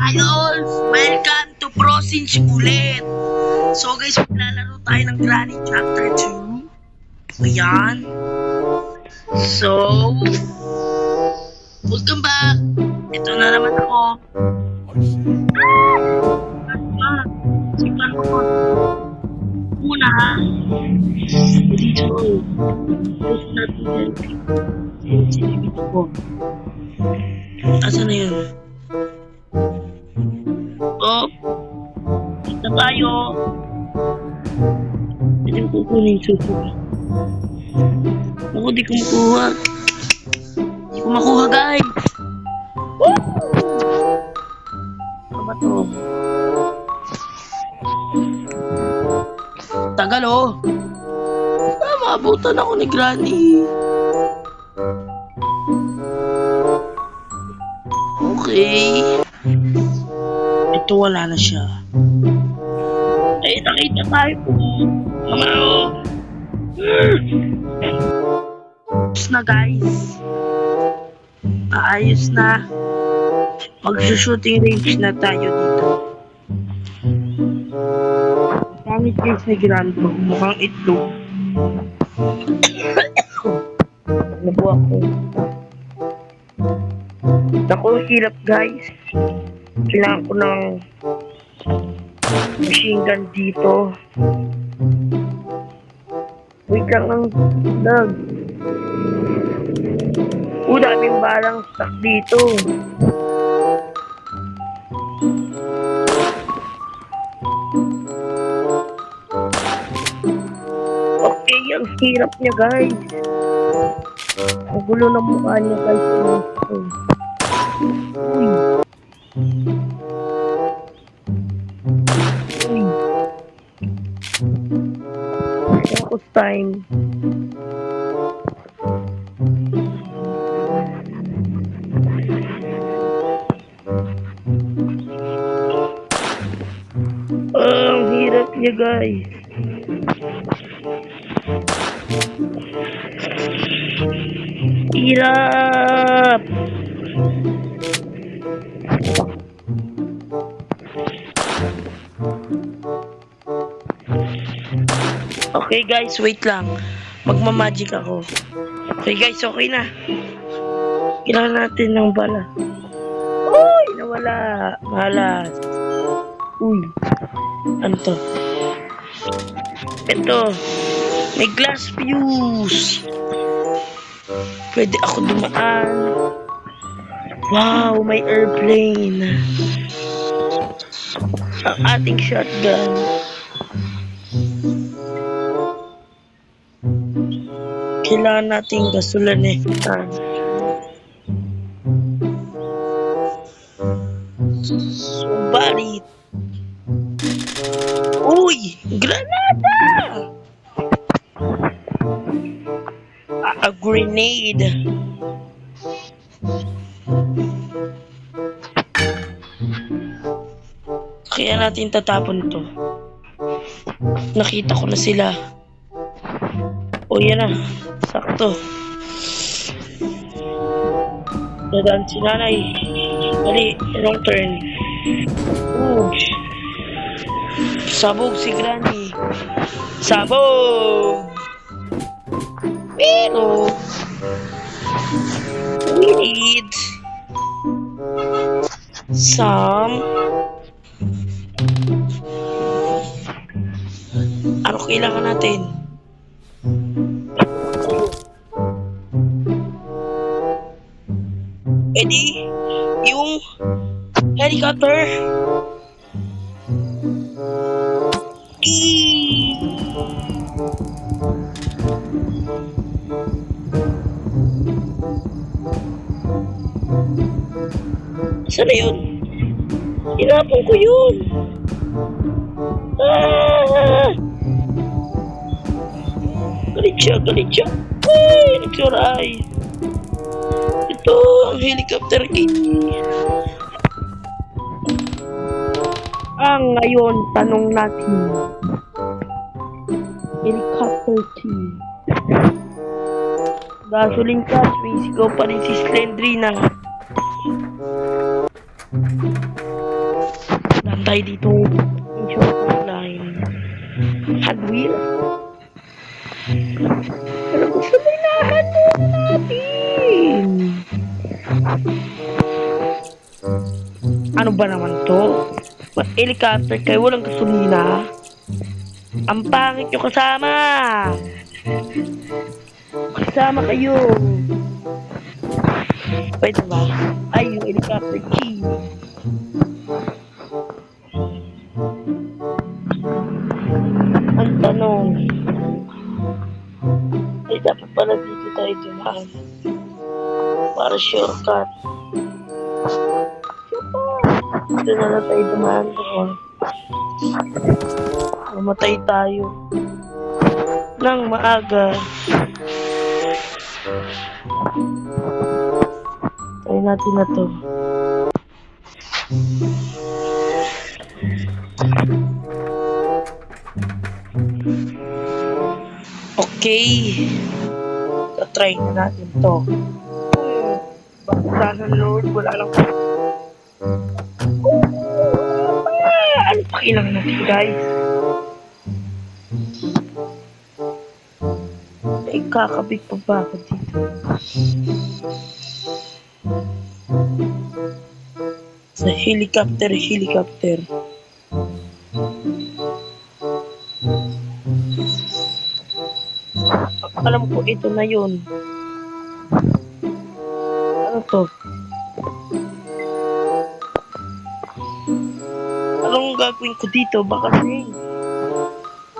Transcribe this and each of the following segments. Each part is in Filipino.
Idols! Welcome to ProSinch ulit! So guys, maglalaro tayo ng Granny Chapter 2. Ayan. So, welcome back! Ito na naman ako. Sigman ko. Una, dito. Gusto natin yan. Sinibit ko. Asa na yun? Oh, kita tayo. Pwede mo kukunin yung suso. Ako, di ko makuha. Di ko makuha, guys. Woo! Ano ba to? Tagal, oh. Maabutan ako ni Granny. Okay. Ito wala na siya. Ay, nakita tayo po. Mamao. Ayos na, guys. Ayos na. Mag-shooting range na tayo dito. Pangit guys ni Granny. Mukhang itlog. Ano po ako? Ako, hirap guys. Kailangan ko ng machine gun dito. Wait lang ng lag. Daming balang stuck dito. Okay, ang hirap niya guys. Ang gulo ng mukha niya guys. Uy. Focus time. Ang hirap niya guys. Hirap. Okay guys, wait lang. Magmamagic ako. Okay guys, okay na. Kailangan natin ng bala. Uy, nawala. Malas. Uy. Ano to? Ito. May glass fuse. Pwede ako dumaan. Wow, may airplane. Ang ating shotgun. Kailangan nating gasolanetan. Subalit. Uy! Granada! A grenade. Kaya natin tatapon to. Nakita ko na sila. O yan na. Sakto. Dadaan si nanay. Dali, wrong turn. Sabog si Granny. Sabog! Pero we need some ano kailangan natin? Edi yung helicopter. Sana yun? Hinapon ko yun. Galit siya. Ay, nagsuray. Ito, ang helicopter king. Ngayon, tanong natin. Helicopter king. Gasoline cash, may sigaw pa rin si Slendrina. tayo dito. Short line. Hot wheel. Pero gusto mo hinahanap natin. Ano ba naman to? Ba't helicopter kayo? Walang gasolina? Ang pangit nyo kasama! Kasama kayo! Pwede ba? Ay, yung helicopter key. Ang tanong, ay dapat pala dito tayo dumaan. Para shortcut. Dito na lang tayo dumaan doon. Mamatay tayo nang maaga. Try natin na to. Okay. Try na natin to. Sana Lord, wala lang. Ano pa kailangan natin, guys? Ay, kakabig pa ba ako dito? Sa helicopter. Alam ko, ito na yun. Ano to? Anong gagawin ko dito? Baka ring.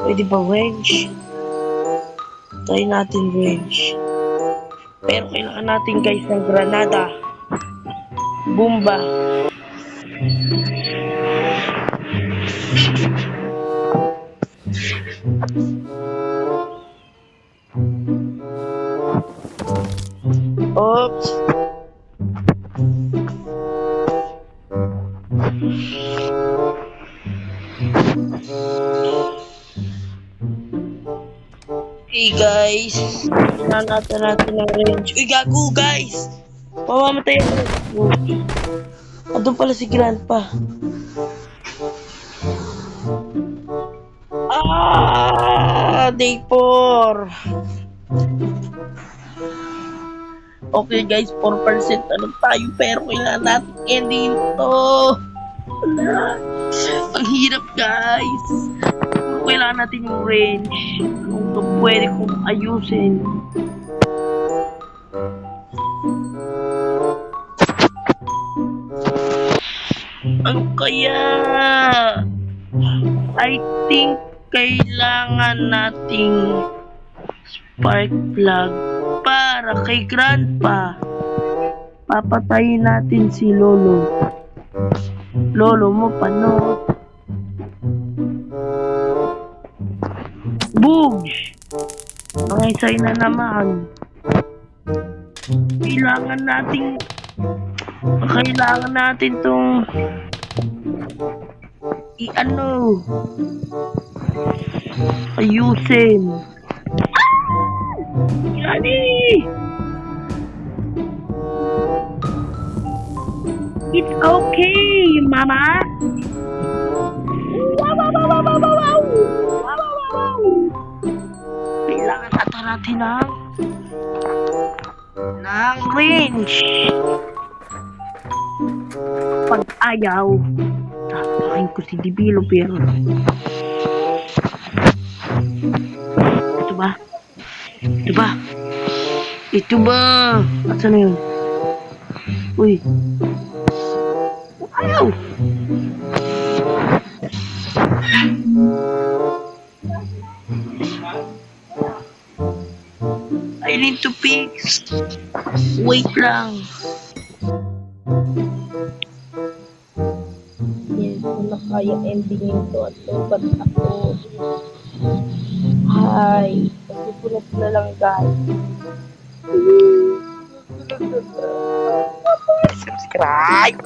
Pwede ba wrench? Try natin wrench. Pero kailangan natin, guys, ng granada. Bomba. Oops. Okay, guys. Nanatan natin ng range. Uy, gago, guys! Mamamatay ako. Andun pala si Grandpa. Day 4. Okay, guys, 4% ano tayo, pero kailangan natin ending to. Wala. Ang hirap, guys. Pero kailangan natin yung range. Kung pwede kong ayusin. Ano kaya? I think kailangan nating spark plug para kay Grandpa. Papatayin natin si Lolo. Lolo mo, paano? Boogs! Ang isay na naman. Kailangan natin tong ayusin. Yani! It's okay, Mama. Wow. Kailangan ata natin ng range. Pag ayaw, tatakin ko si Dibilo, pero Ito ba? Asan na yun? Uy. Ayaw! I need to fix. Wait lang. Yes, kung kaya endingin to at lupat ako. Hi. Pagpupunod na lang, guys. Subscribe!